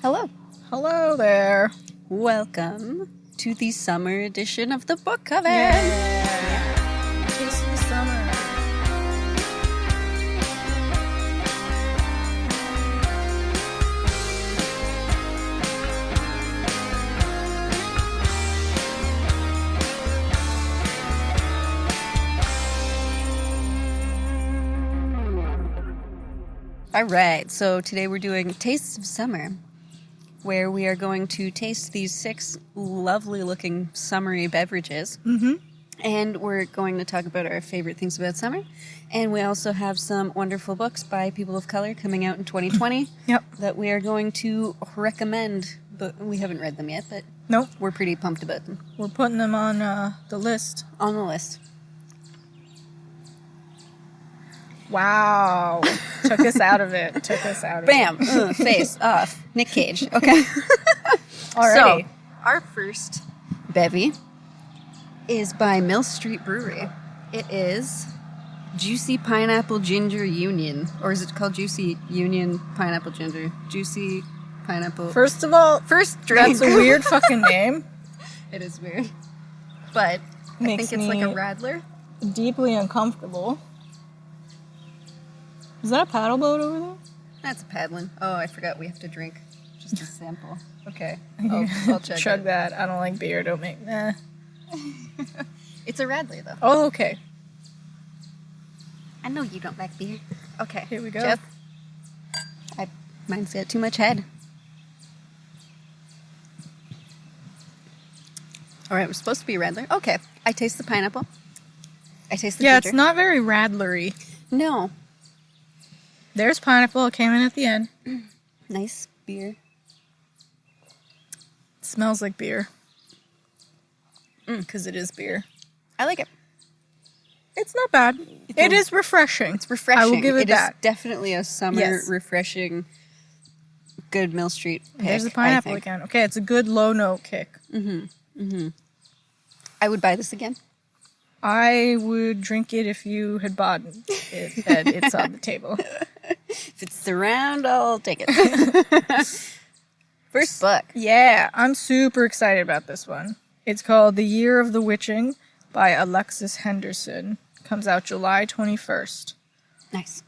Hello. Hello there. Welcome to the summer edition of the book cover. Yeah. Taste of the summer. All right, so today we're doing Tastes of Summer, where we are going to taste these 6 lovely-looking summery beverages. Mm-hmm. And we're going to talk about our favorite things about summer. And we also have some wonderful books by people of color coming out in 2020 Yep. that we are going to recommend. But we haven't read them yet, but Nope. we're pretty pumped about them. We're putting them on the list. On the list. Wow. Took us out of it. Bam! Face off. Nick Cage. Okay. Alrighty. So, our first bevy is by Mill Street Brewery. It is Juicy Pineapple Ginger Union. Or is it called Juicy Union Pineapple Ginger? Juicy Pineapple... First of all, First drink. that's a weird fucking name. It is weird. But Makes I think it's like a me Radler. deeply uncomfortable. Is that a paddle boat over there? That's a paddling. Oh, I forgot we have to drink just a sample. Okay. I'll check Chug it. that. I don't like beer. Don't make... Nah. It's a Radler, though. Oh, okay. I know you don't like beer. Okay. Here we go. Jeff. Mine's got too much head. All right, we're supposed to be a Radler. Okay. I taste the pineapple. I taste the ginger. It's not very Radlery. No. There's pineapple. It came in at the end. Nice beer. It smells like beer. Because it is beer. I like it. It's not bad. It is refreshing. It's refreshing. I will give it that. It is definitely a summer refreshing, good Mill Street pick. There's the pineapple again. Okay, it's a good low note kick. I would buy this again. I would drink it if you had bought it and it's on the table. If it's around, I'll take it. First book. Yeah, I'm super excited about this one. It's called The Year of the Witching by Alexis Henderson. Comes out July 21st. Nice.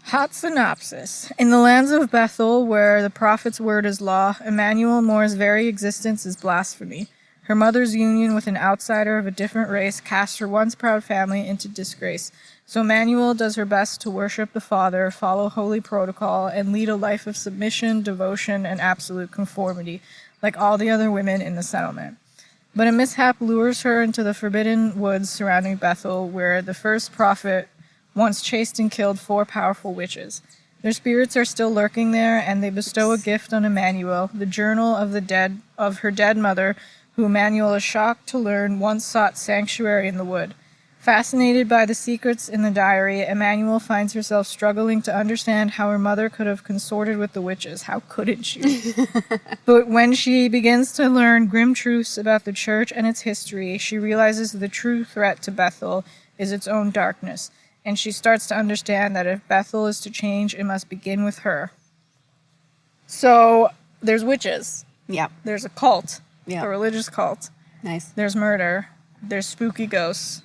Hot synopsis. In the lands of Bethel, where the prophet's word is law, Emmanuel Moore's very existence is blasphemy. Her mother's union with an outsider of a different race cast her once proud family into disgrace. So Emmanuel does her best to worship the Father, follow holy protocol, and lead a life of submission, devotion, and absolute conformity, like all the other women in the settlement. But a mishap lures her into the forbidden woods surrounding Bethel, where the first prophet once chased and killed 4 powerful witches. Their spirits are still lurking there, and they bestow a gift on Emmanuel, the journal of her dead mother, who Emmanuel is shocked to learn once sought sanctuary in the wood. Fascinated by the secrets in the diary, Emmanuel finds herself struggling to understand how her mother could have consorted with the witches. How couldn't she? But when she begins to learn grim truths about the church and its history, she realizes the true threat to Bethel is its own darkness, and she starts to understand that if Bethel is to change, it must begin with her. So, there's witches. Yeah. There's a cult. Yeah. A religious cult. Nice. There's murder. There's spooky ghosts.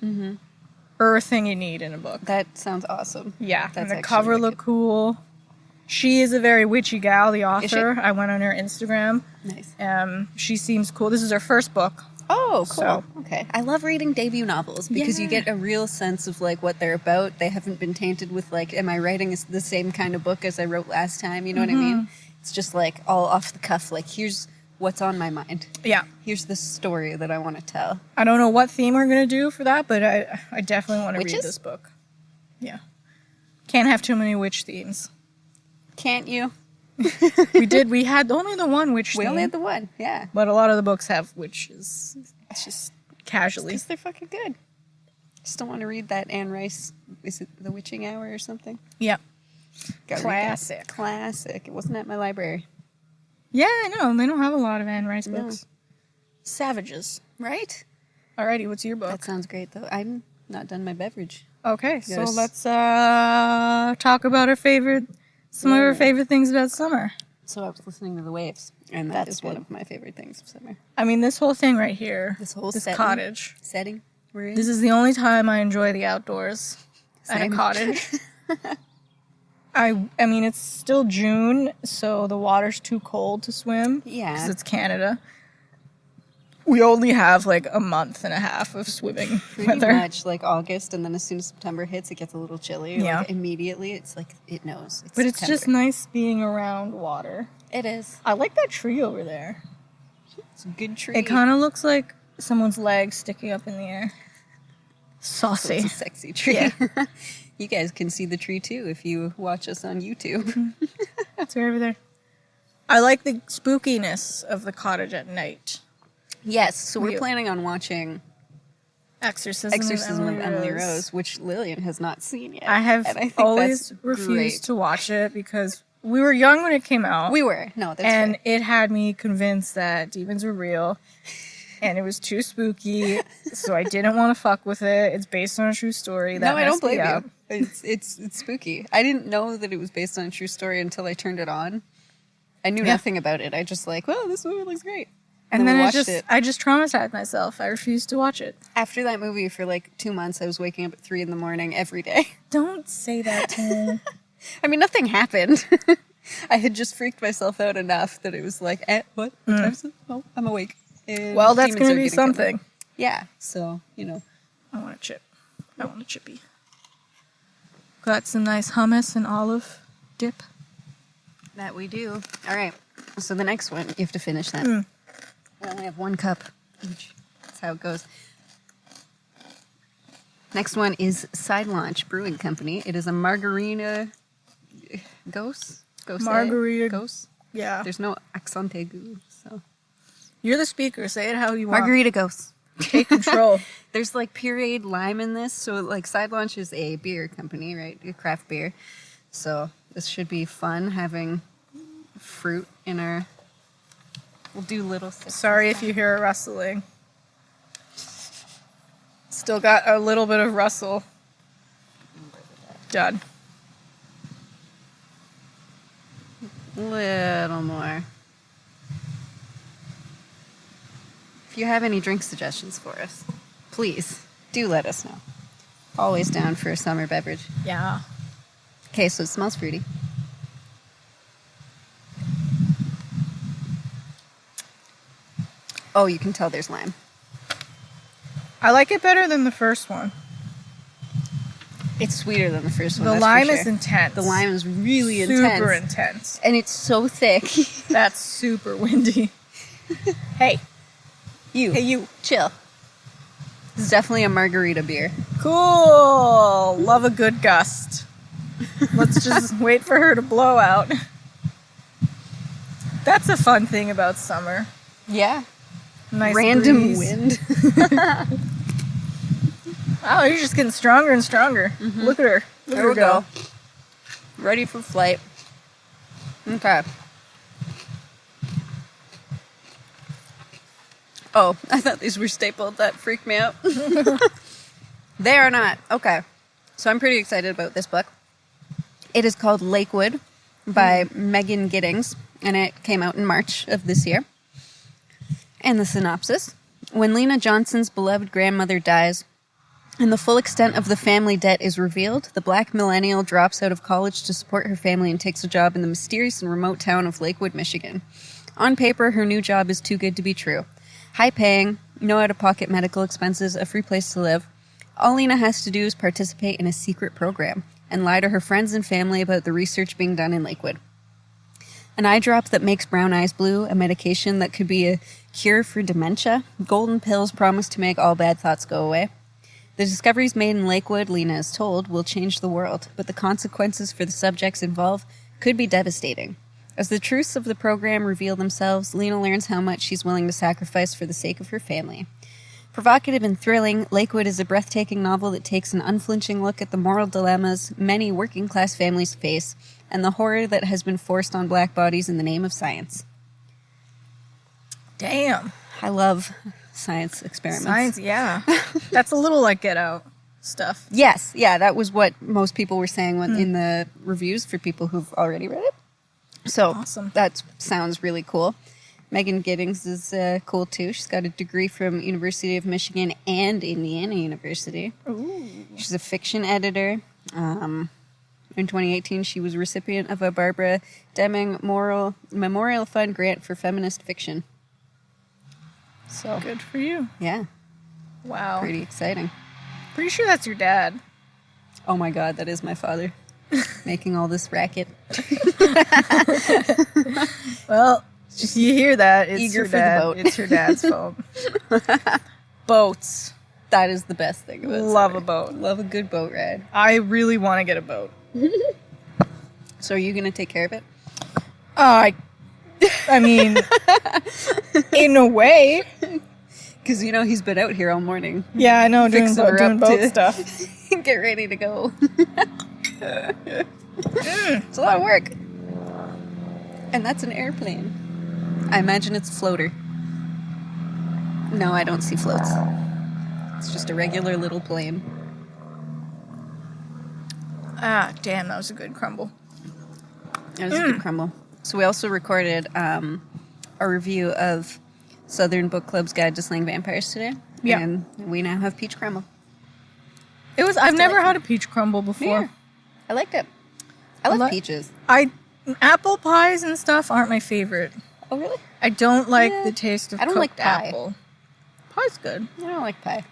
Everything you need in a book. That sounds awesome. Yeah. That's And the actually cover wicked. looked cool. She is a very witchy gal, the author. I went on her Instagram. Nice. She seems cool. This is her first book. Oh, cool. So- Okay. I love reading debut novels because you get a real sense of like what they're about. They haven't been tainted with like, am I writing the same kind of book as I wrote last time? You know what I mean? It's just like all off the cuff. Like, here's what's on my mind. Yeah. Here's the story that I want to tell. I don't know what theme we're going to do for that, but I definitely want to read Witches? this book. Yeah. Can't have too many witch themes. Can't you? We had only the one witch We theme. only had the one. Yeah. But a lot of the books have witches. It's just casually. Because they're fucking good. Just don't want to read that Anne Rice, is it The Witching Hour or something? Yeah. Gotta read that. Classic. Classic. It wasn't at my library. Yeah, I know. They don't have a lot of Anne Rice No. books. Savages. Right? Alrighty, what's your book? That sounds great, though. I'm not done my beverage. Okay, so Yes. let's talk about some of our favorite things about summer. So I was listening to the waves, and that's one of my favorite things of summer. I mean, this whole thing right here, This whole cottage setting we're in. This is the only time I enjoy the outdoors at a Same. cottage. I mean, it's still June, so the water's too cold to swim. Yeah. Because it's Canada. We only have like a month and a half of swimming Pretty weather. much like August, and then as soon as September hits, it gets a little chilly. Yeah. Like, immediately, it's like it knows. But it's just nice being around water. It is. I like that tree over there. It's a good tree. It kind of looks like someone's leg sticking up in the air. Saucy. It's a sexy tree. Yeah. You guys can see the tree too if you watch us on YouTube. It's right over there. I like the spookiness of the cottage at night. Yes, so we're You- planning on watching Exorcism of Emily Rose, which Lillian has not seen yet. I have and I think always that's refused great. to watch it because we were young when it came out. We were. No, that's and fair. it had me convinced that demons were real. And it was too spooky, so I didn't want to fuck with it. It's based on a true story. That No, I don't messed me blame up. you. It's spooky. I didn't know that it was based on a true story until I turned it on. I knew nothing about it. I just like, well, this movie looks great. And we then watched I just traumatized myself. I refused to watch it. After that movie, for like 2 months, I was waking up at 3 a.m. every day. Don't say that to me. I mean, nothing happened. I had just freaked myself out enough that it was like, what? What time is it? Oh, I'm awake. And Well, that's demons going are to be getting killed. something. Yeah, so, you know. I want a chip. I want a chippy. Got some nice hummus and olive dip. That we do. All right. So the next one, you have to finish that. We only have 1 cup each. That's how it goes. Next one is Sidelaunch Brewing Company. It is a Margarita Gose? Margarita. Gose? Yeah. There's no accent aigu, so. You're the speaker. Say it how you want. Margarita Gose. Take control. There's like pureed lime in this. So like Sidelaunch is a beer company, right? A craft beer. So this should be fun having fruit in our... We'll do little sips. Sorry if you hear a rustling. Still got a little bit of rustle. Done. Little more. If you have any drink suggestions for us, please do let us know. Always down for a summer beverage. Yeah. Okay, so it smells fruity. Oh, you can tell there's lime. I like it better than the first one. It's sweeter than the first one. The that's for lime sure. is intense. The lime is really super intense. intense. And it's so thick. That's super windy. Hey. You. Hey, you. Chill. This is definitely a margarita beer. Cool. Love a good gust. Let's just wait for her to blow out. That's a fun thing about summer. Yeah. Nice Random breeze. wind. Oh, you're just getting stronger and stronger. Look at her. Look There at we her go. Ready for flight. Okay. Oh, I thought these were stapled. That freaked me out. They are not. Okay. So I'm pretty excited about this book. It is called Lakewood by Megan Giddings, and it came out in March of this year. And the synopsis. When Lena Johnson's beloved grandmother dies, and the full extent of the family debt is revealed, the black millennial drops out of college to support her family and takes a job in the mysterious and remote town of Lakewood, Michigan. On paper, her new job is too good to be true. High paying, no out-of-pocket medical expenses, a free place to live. All Lena has to do is participate in a secret program and lie to her friends and family about the research being done in Lakewood. An eye drop that makes brown eyes blue, a medication that could be a cure for dementia, golden pills promise to make all bad thoughts go away. The discoveries made in Lakewood, Lena is told, will change the world, but the consequences for the subjects involved could be devastating. As the truths of the program reveal themselves, Lena learns how much she's willing to sacrifice for the sake of her family. Provocative and thrilling, Lakewood is a breathtaking novel that takes an unflinching look at the moral dilemmas many working-class families face and the horror that has been forced on black bodies in the name of science. Damn. I love science experiments. Science, yeah. That's a little like Get Out stuff. Yes, yeah, that was what most people were saying when, in the reviews for people who've already read it. So Awesome. that sounds really cool. Megan Giddings is cool too. She's got a degree from University of Michigan and Indiana University. Ooh. She's a fiction editor. In 2018, she was recipient of a Barbara Deming Memorial Fund grant for feminist fiction. So Good for you. yeah, Wow. pretty exciting. Pretty sure that's your dad. Oh my God, that is my father making all this racket. Well, if you hear that, it's Eager your for the dad. boat. It's your dad's fault. Boats. That is the best thing about Love summer. a boat. Love a good boat ride. I really want to get a boat. So are you going to take care of it? I mean, in a way. Because, you know, he's been out here all morning. Yeah, I know, doing Fixing her doing up boat to- stuff. Get ready to go. It's a lot of work. And that's an airplane. I imagine it's a floater. No, I don't see floats. It's just a regular little plane. Ah, damn, that was a good crumble. It was a good crumble. So we also recorded a review of Southern Book Club's Guide to Slaying Vampires today. Yeah. And we now have peach crumble. I've never had a peach crumble before. Yeah. I liked it. I love li- peaches. Apple pies and stuff aren't my favorite. Oh, really? I don't like Yeah. the taste of I don't like cooked pie. apple. Pie's good. I don't like pie.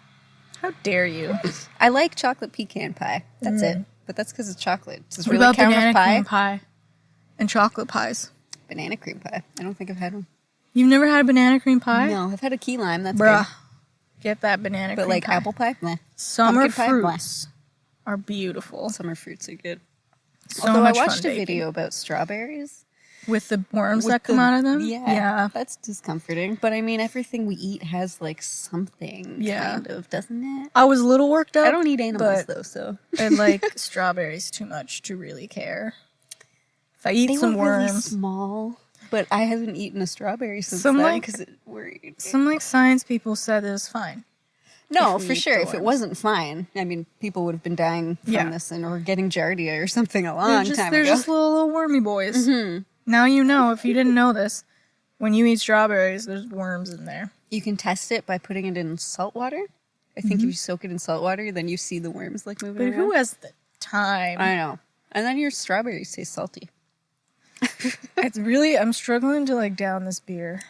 How dare you? I like chocolate pecan pie. That's it. But that's because it's chocolate. Does What really about count banana as pie? cream pie and chocolate pies? Banana cream pie. I don't think I've had one. You've never had a banana cream pie? No, I've had a key lime. That's Bruh. good. Get that banana But cream like pie. apple pie? Nah. Summer Pumpkin pie? Blah. fruits are beautiful. Summer fruits are good. So Although much I watched fun a baking. video about strawberries. With the worms with that come the- out of them? Yeah. That's discomforting. But I mean, everything we eat has like something Yeah. kind of, doesn't it? I was a little worked up. I don't eat animals but though, so. I like strawberries too much to really care. If I eat They some were really worms, small. But I haven't eaten a strawberry since Some, then like- because it worried. some like science people said it was fine. No, if we for eat sure. the If it worms. wasn't fine, I mean, people would have been dying from Yeah. this or getting giardia or something a They're long just, time they're ago. just little wormy boys. Mm-hmm. Now you know, if you didn't know this, when you eat strawberries, there's worms in there. You can test it by putting it in salt water. I think if you soak it in salt water, then you see the worms like moving But around. who has the time? I know. And then your strawberries taste salty. I'm struggling to like down this beer.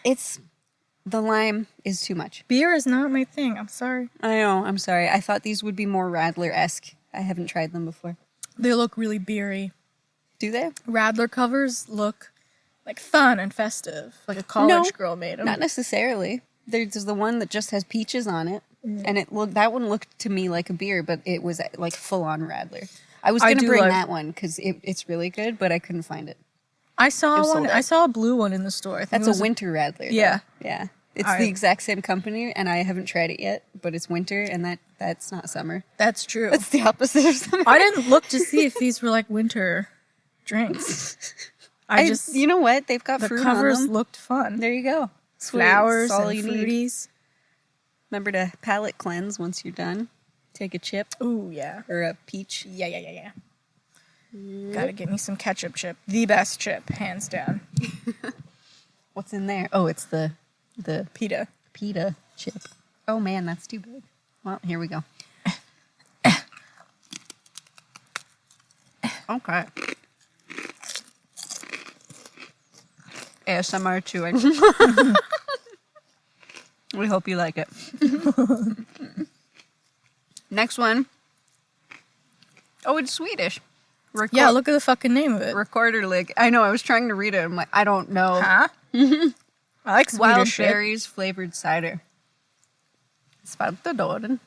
The lime is too much. Beer is not my thing. I'm sorry. I know. I'm sorry. I thought these would be more Radler-esque. I haven't tried them before. They look really beery. Do they? Radler covers look like fun and festive, like a college girl made them. Not necessarily. There's the one that just has peaches on it, and that one looked to me like a beer, but it was like full on Radler. I was I gonna do bring like- that one because it's really good, but I couldn't find it. I saw It was one. sold out. I saw a blue one in the store. I think That's it was a winter Radler. though. Yeah. yeah. It's I- the exact same company, and I haven't tried it yet. But it's winter, and that's not summer. That's true. That's the opposite of summer. I didn't look to see if these were like winter drinks. You know what? They've got the fruit covers on them. looked fun. There you go. Sweet. Flowers That's all and you need. fruities. Remember to palate cleanse once you're done. Take a chip Ooh yeah. or a peach. Yeah. Gotta get me some ketchup chip. The best chip, hands down. What's in there? Oh, it's the Pita. pita chip. Oh man, that's too big. Well, here we go. Okay. ASMR chewing. We hope you like it. Next one. Oh, it's Swedish. Yeah, look at the fucking name of it. Rekorderlig. I know, I was trying to read it. I'm like, I don't know. Huh? I like Swedish Wild shit. berries flavored cider. Svartadorden.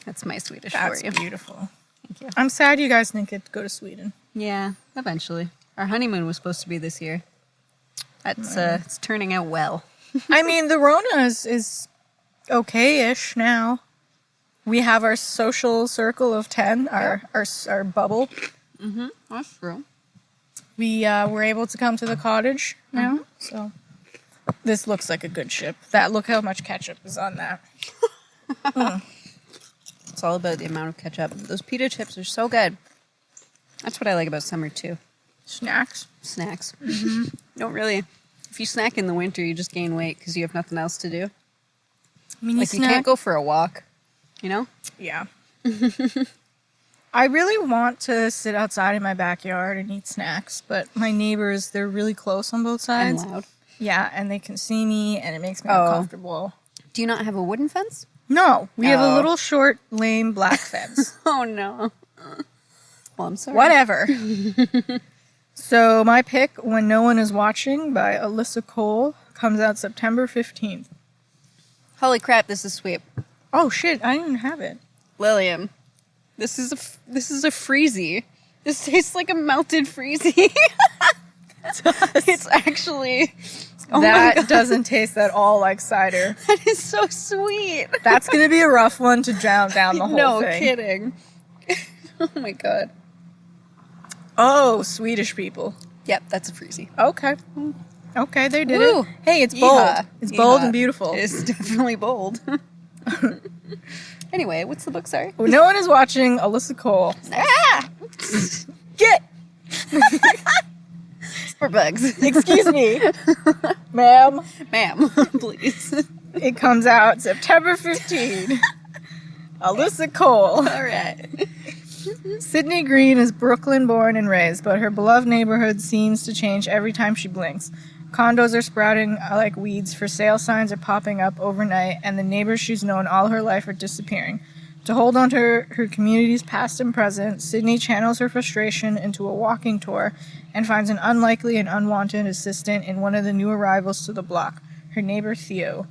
That's my Swedish That's for you. beautiful. Thank you. I'm sad you guys didn't get to go to Sweden. Yeah, eventually. Our honeymoon was supposed to be this year. That's it's turning out well. I mean, the Rona is okay-ish now. We have our social circle of 10, our bubble. That's true. We were able to come to the cottage now, so this looks like a good ship. Look how much ketchup is on that. It's all about the amount of ketchup. Those pita chips are so good. That's what I like about summer too. Snacks. Snacks. Don't really. If you snack in the winter, you just gain weight because you have nothing else to do. Mini Like, snack. you can't go for a walk, you know? Yeah. I really want to sit outside in my backyard and eat snacks, but my neighbors, they're really close on both sides. And loud. Yeah, and they can see me, and it makes me Oh. uncomfortable. Do you not have a wooden fence? No, we have a Oh. little short, lame black fence. Oh, no. Well, I'm sorry. Whatever. So my pick, When No One Is Watching by Alyssa Cole, comes out September 15th. Holy crap, this is sweet. Oh shit, I didn't even have it. Lillian, this is a freezy. This tastes like a melted freezy. It's actually... Oh my That God. doesn't taste at all like cider. That is so sweet. That's going to be a rough one to drown down the whole No thing. kidding. Oh my God. Oh, Swedish people. Yep, that's a freezy. Okay. Okay, they did Woo. it. Hey, it's bold. Yeehaw. It's bold Yeehaw. and beautiful. It is definitely bold. Anyway, what's the book, sorry? When No One Is Watching, Alyssa Cole. Ah! Get! For bugs. Excuse me. Ma'am. Ma'am, please. It comes out September 15. Alyssa Cole. All right. Sydney Green is Brooklyn born and raised, but her beloved neighborhood seems to change every time she blinks. Condos are sprouting like weeds, for sale signs are popping up overnight, and the neighbors she's known all her life are disappearing. To hold on to her community's past and present, Sydney channels her frustration into a walking tour and finds an unlikely and unwanted assistant in one of the new arrivals to the block, her neighbor Theo.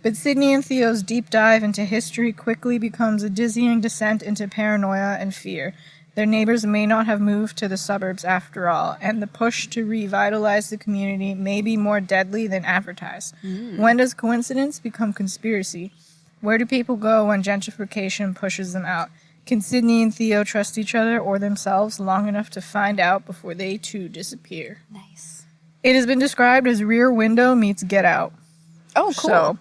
But Sydney and Theo's deep dive into history quickly becomes a dizzying descent into paranoia and fear. Their neighbors may not have moved to the suburbs after all, and the push to revitalize the community may be more deadly than advertised. When does coincidence become conspiracy? Where do people go when gentrification pushes them out? Can Sydney and Theo trust each other or themselves long enough to find out before they too disappear? Nice. It has been described as Rear Window meets Get Out. Oh, cool. So,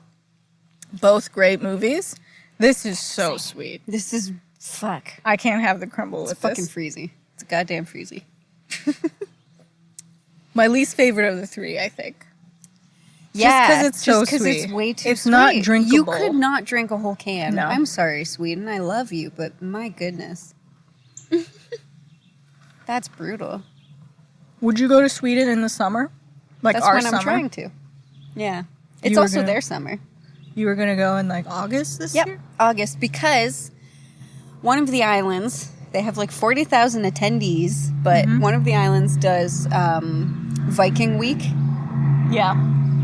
both great movies. This is so sweet. This is... Fuck. I can't have the crumble It's with fucking this. freezy. It's a goddamn freezy. My least favorite of the three, I think. Yeah, because it's so because sweet. it's way too It's sweet. not drinkable. You could not drink a whole can. No. I'm sorry, Sweden. I love you, but my goodness. That's brutal. Would you go to Sweden in the summer? Like That's our when summer? I'm trying to. Yeah. It's You were also gonna- their summer. You were going to go in like August this Yep, year? August, because one of the islands, they have like 40,000 attendees, but one of the islands does Viking Week Yeah.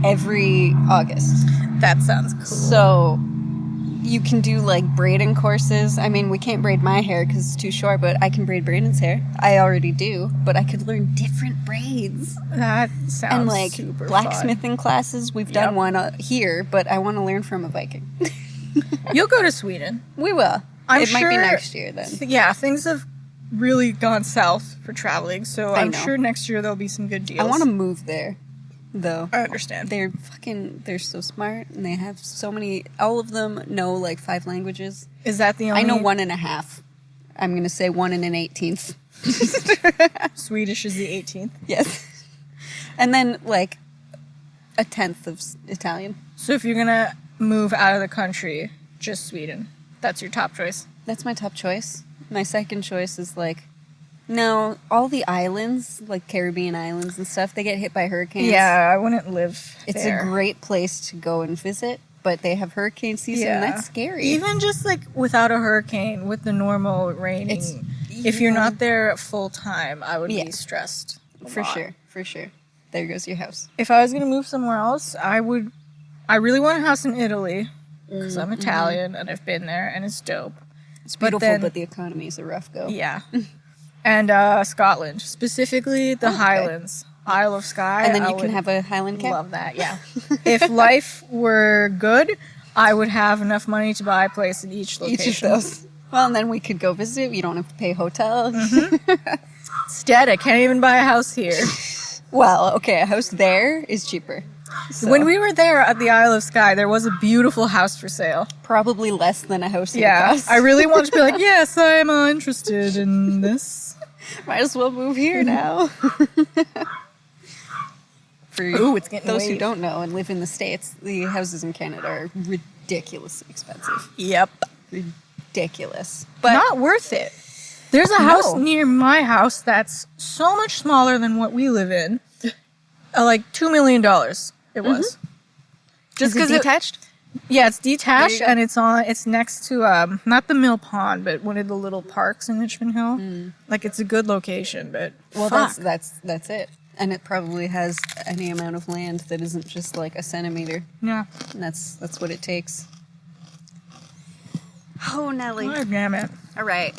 every August. That sounds cool. So you can do like braiding courses. I mean, we can't braid my hair because it's too short, but I can braid Brandon's hair. I already do, but I could learn different braids. That sounds And like super blacksmithing classes. We've done Yep. one here, but I want to learn from a Viking. fun. You'll go to Sweden. We will. I'm It might be sure- next year then. Yeah, things have really gone south for traveling, so I I'm know. sure next year there'll be some good deals. I want to move there, though. I understand. They're so smart, and they have so many. All of them know like 5 languages. Is that the only I know 1.5. I'm gonna say 1 and an 18th. Swedish is the 18th? Yes, and then like a 10th of Italian. So if you're going to move out of the country, just Sweden. That's your top choice. That's my top choice. My second choice is like, no, all the islands, like Caribbean islands and stuff, they get hit by hurricanes. Yeah, I wouldn't live It's there. a great place to go and visit, but they have hurricane season, and that's scary. Even just like without a hurricane, with the normal raining, It's- if you're yeah. not there full time, I would Yeah. be stressed. a For lot. sure, for sure. There goes your house. If I was going to move somewhere else, I really want a house in Italy because I'm Italian and I've been there and it's dope. It's But beautiful, then- but the economy is a rough go. Yeah. And Scotland, specifically the Highlands, Isle of Skye. And then I you can would have a Highland cap. love that. Yeah. If life were good, I would have enough money to buy a place in each location. Each of those. Well, and then we could go visit. You don't have to pay hotel. Instead, I can't even buy a house here. Well, okay, a house there is cheaper. So, When we were there at the Isle of Skye, there was a beautiful house for sale. probably less than a house here Yeah, costs. I really wanted to be like, yes, I'm interested in this. Might as well move here now. For Ooh, it's getting those who late. don't know and live in the States, the houses in Canada are ridiculously expensive. Yep. Ridiculous. But Not worth it. There's a No. house near my house that's so much smaller than what we live in. Like $2 million it was. is it detached? Yeah, it's detached There you go. and it's next to not the Mill Pond, but one of the little parks in Richmond Hill. Like it's a good location, but Well, fuck. that's it. And it probably has any amount of land that isn't just like a centimeter. Yeah. And that's what it takes. Oh, Nelly. Oh, damn it. All right.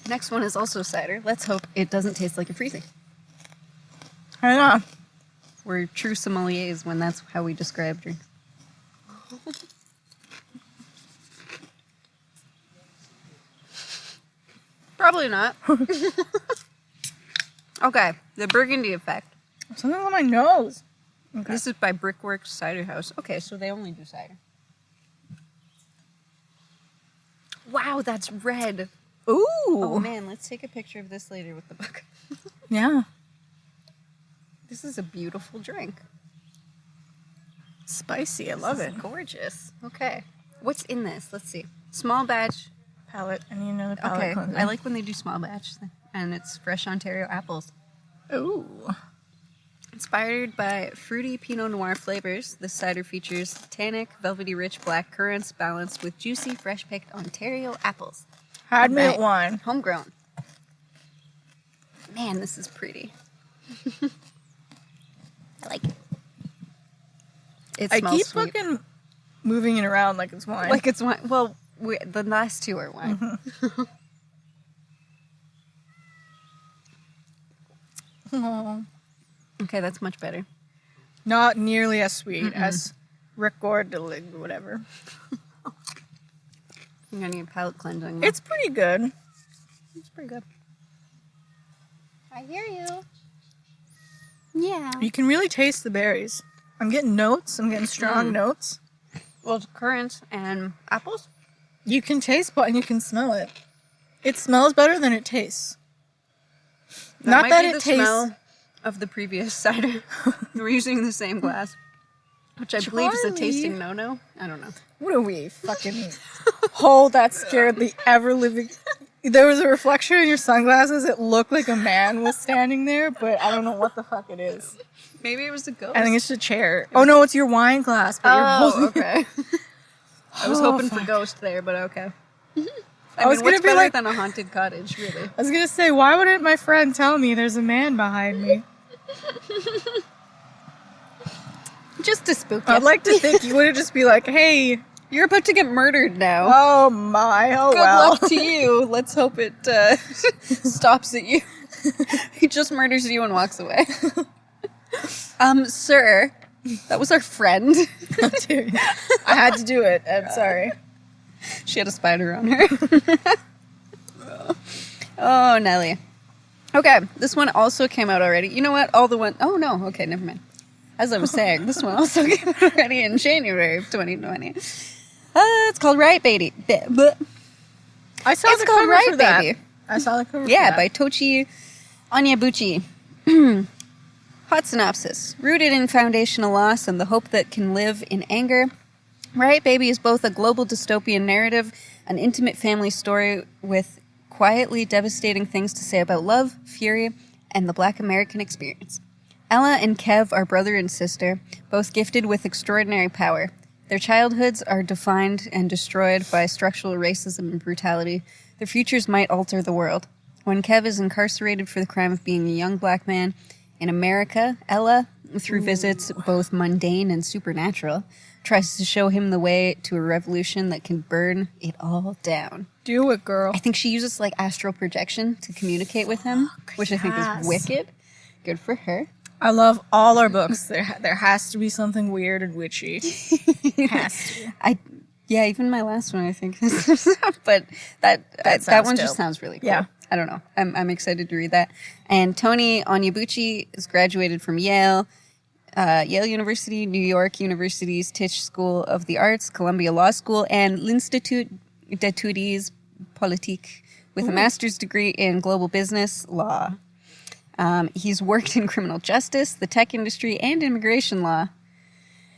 Next one is also cider. Let's hope it doesn't taste like a freezing. I know. We're true sommeliers when that's how we describe drinks. Probably not. Okay, the Burgundy Effect. Something on my nose. Okay. This is by Brickworks Cider House. Okay, so they only do cider. Wow, that's red. Ooh. Oh man, let's take a picture of this later with the book. Yeah. This is a beautiful drink. Spicy. I love This it. is gorgeous. Okay, what's in this? Let's see. Small batch. Palette. I need another palette Okay, cleanser. I like when they do small batch, and it's fresh Ontario apples. Ooh. Inspired by fruity Pinot Noir flavors, this cider features tannic, velvety rich black currants balanced with juicy, fresh-picked Ontario apples. Had mint Right. wine. Homegrown. Man, this is pretty. I like it. It I smells keep sweet. fucking moving it around like it's wine. Like it's wine. Well, the last two are wine. Mm-hmm. Oh. Okay, that's much better. Not nearly as sweet as Rekorderlig or whatever. I'm gonna need palate cleansing. though. It's pretty good. It's pretty good. I hear you. Yeah. You can really taste the berries. I'm getting notes. I'm getting strong notes. Well, it's currants and apples. You can taste but and you can smell it. It smells better than it tastes. Not might that be it the tastes. smell of the previous cider. We're using the same glass, which I believe is a Charlie. tasting no-no. I don't know. What are we fucking hole that scared the ever living? There was a reflection in your sunglasses. It looked like a man was standing there, but I don't know what the fuck it is. Maybe it was a ghost. I think it's a chair. Oh no, it's your wine glass. But you're holding okay. I was hoping for ghost there, but okay. I was mean, gonna what's be better like- than a haunted cottage, really? I was gonna say, why wouldn't my friend tell me there's a man behind me? Just to spook you. I'd like to think you would just be like, hey, You're about to get murdered now. oh my, oh Good well. luck to you. Let's hope it stops at you. He just murders you and walks away. Sir, that was our friend. Dude, I had to do it. I'm sorry. She had a spider on her. Oh, Nelly. Okay, this one also came out already. You know what? Oh no. Okay, never mind. As I was saying, this one also came out already in January of 2020. It's called Riot Baby. I saw It's the called cover Riot for that. Baby. I saw the cover. Yeah, for by that. Tochi Onyebuchi. Hot synopsis. Rooted in foundational loss and the hope that can live in anger, Riot Baby is both a global dystopian narrative, an intimate family story with quietly devastating things to say about love, fury, and the Black American experience. Ella and Kev are brother and sister, both gifted with extraordinary power. Their childhoods are defined and destroyed by structural racism and brutality. Their futures might alter the world. When Kev is incarcerated for the crime of being a young black man in America, Ella, through visits both mundane and supernatural, tries to show him the way to a revolution that can burn it all down. Do it, girl. I think she uses like astral projection to communicate with him, which I think yes. is wicked. Good for her. I love all our books. There has to be something weird and witchy. Has to. Yeah, even my last one, I think. But that sounds one just dope. sounds really cool. Yeah. I don't know. I'm excited to read that. And Tony Onyebuchi is graduated from Yale University, New York University's Tisch School of the Arts, Columbia Law School, and l'Institut d'études politiques with a master's degree in global business law. He's worked in criminal justice, the tech industry, and immigration law.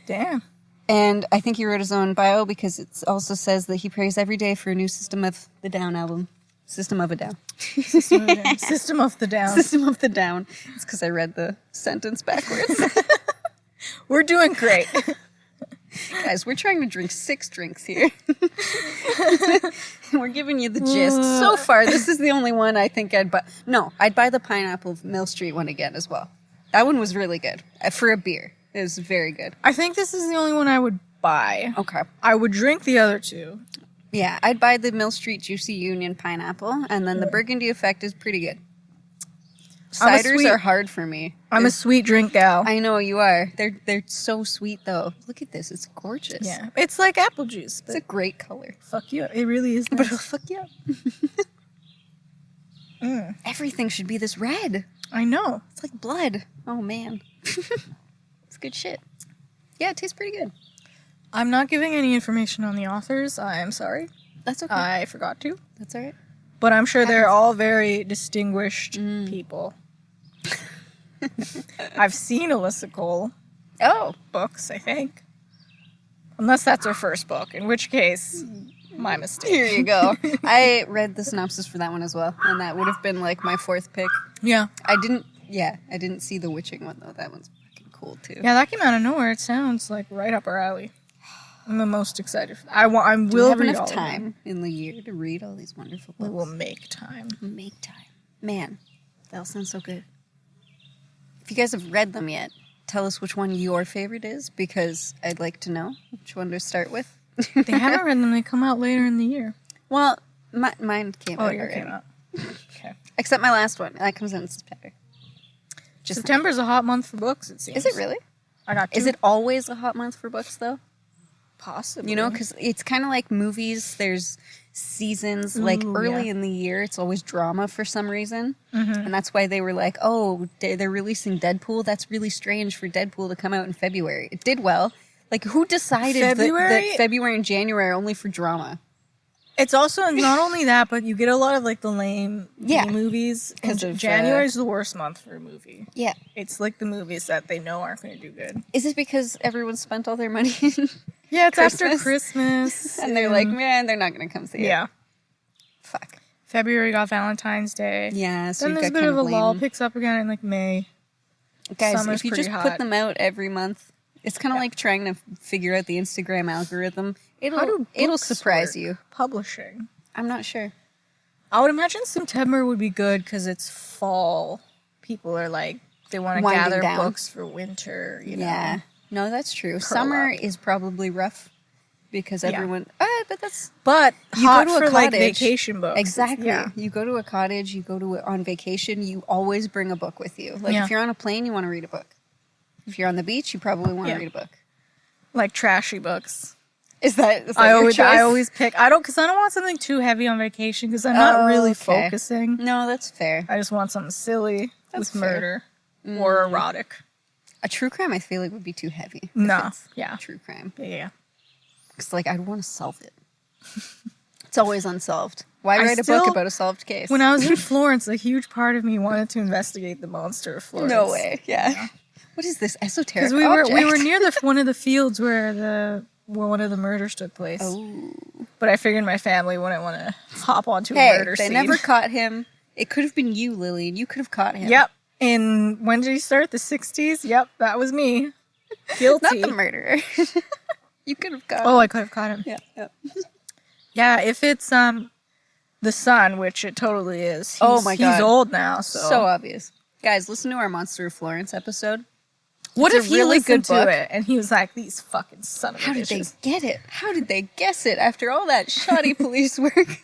Damn. And I think he wrote his own bio because it also says that he prays every day for a new System of the Down album. System of a Down. System of the Down. System of the Down. System of the Down. It's because I read the sentence backwards. We're doing great. Guys, we're trying to drink 6 drinks here. We're giving you the gist. So far, this is the only one I think I'd buy. No, I'd buy the Pineapple Mill Street one again as well. That one was really good. For a beer. It was very good. I think this is the only one I would buy. Okay. I would drink the other two. Yeah, I'd buy the Mill Street Juicy Union Pineapple, and then the Burgundy Effect is pretty good. Ciders are hard for me. I'm a sweet drink gal. I know you are. They're so sweet, though. Look at this. It's gorgeous. Yeah. It's like apple juice. It's a great color. Fuck you. It really is nice. But it'll fuck you up. Everything should be this red. I know. It's like blood. Oh, man. It's good shit. Yeah, it tastes pretty good. I'm not giving any information on the authors. I am sorry. That's okay. I forgot to. That's all right. But I'm sure they're all very distinguished people. I've seen Alyssa Cole books, I think. Unless that's her first book, in which case, my mistake. Here you go. I read the synopsis for that one as well, and that would have been like my 4th pick. Yeah. I didn't see the witching one, though. That one's fucking cool, too. Yeah, that came out of nowhere. It sounds like right up our alley. I'm the most excited for that. I will Do we have read enough all of them. time in the year to read all these wonderful books? We will make time. Make time. Man, that all sounds so good. If you guys have read them yet, tell us which one your favorite is, because I'd like to know which one to start with. They haven't read them. They come out later in the year. Well, mine came out. Oh, yours came out. Okay. Except my last one. That comes out in September. September's a hot month for books, it seems. Is it really? I got 2. Is it always a hot month for books, though? Possibly. You know, because it's kind of like movies. There's seasons. Early in the year, it's always drama for some reason. And that's why they were like, oh, they're releasing Deadpool. That's really strange for Deadpool to come out in February. It did well. Like, who decided that February and January are only for drama? It's also not only that, but you get a lot of like the lame movies. Because January is the worst month for a movie. Yeah. It's like the movies that they know aren't going to do good. Is it because everyone spent all their money? Yeah, it's after Christmas. And they're like, man, they're not going to come see it. Yeah. Fuck. February got Valentine's Day. Yeah, so then there's a bit of a lull, picks up again in like May. Guys, Summer's if you just put them out every month, it's kind of like trying to figure out the Instagram algorithm. It'll surprise you. Publishing. I'm not sure. I would imagine September would be good because it's fall. People are like, they want to gather books for winter, you know. Yeah. No, that's true. Summer is probably rough because everyone... But you hot go to a for cottage. Like vacation books. Exactly. Yeah. You go to a cottage, on vacation, you always bring a book with you. Like if you're on a plane, you want to read a book. If you're on the beach, you probably want to read a book. Like trashy books. Is that I your choice? always pick. Because I don't want something too heavy on vacation because I'm not really focusing. No, that's fair. I just want something silly with murder or erotic. A true crime, I feel like, would be too heavy. No, True crime. Yeah. Because, I'd want to solve it. It's always unsolved. Why write a book about a solved case? When I was in Florence, a huge part of me wanted to investigate the monster of Florence. No way. Yeah. What is this esoteric Because we were near one of the fields where one of the murders took place. Oh. But I figured my family wouldn't want to hop onto a murder scene. They never caught him. It could have been you, Lily, and you could have caught him. Yep. When did he start? The 60s? Yep, that was me. Guilty. Not the murderer. You could have caught him. Oh, I could have caught him. Yeah. Yeah, if it's the son, which it totally is. Oh my God. He's old now, so obvious. Guys, listen to our Monster of Florence episode. What if he really listened good book. to it and he was like, these fucking son of a How did they bitches. get it? How did they guess it after all that shoddy police work?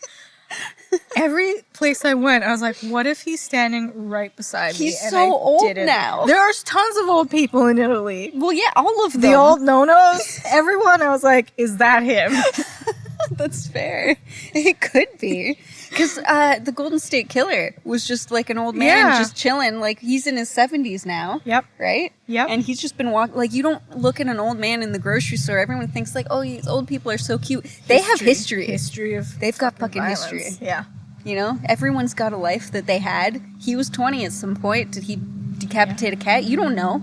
Every place I went, I was like, what if he's standing right beside me? He's so old now. There are tons of old people in Italy. Well, yeah, all of them. The old no-nos, everyone, I was like, is that him? That's fair. It could be. Because the Golden State Killer was just like an old man just chilling. Like, he's in his 70s now. Yep. Right? Yep. And he's just been walking. Like, you don't look at an old man in the grocery store. Everyone thinks, like, oh, these old people are so cute. They have history. History of They've got fucking violence. history. Yeah. You know, everyone's got a life that they had. He was 20 at some point. Did he decapitate a cat? You don't know.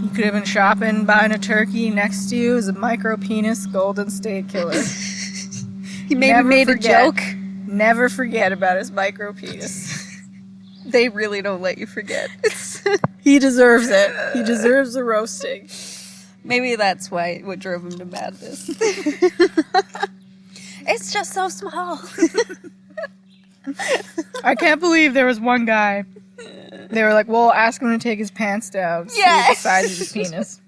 You could have been shopping, buying a turkey. Next to you is a micro penis Golden State Killer. He maybe made a joke. Never forget about his micro penis. They really don't let you forget. He deserves it. He deserves the roasting. Maybe that's what drove him to madness. It's just so small. I can't believe there was one guy. They were like, well, ask him to take his pants down. See Yeah. the size of his penis.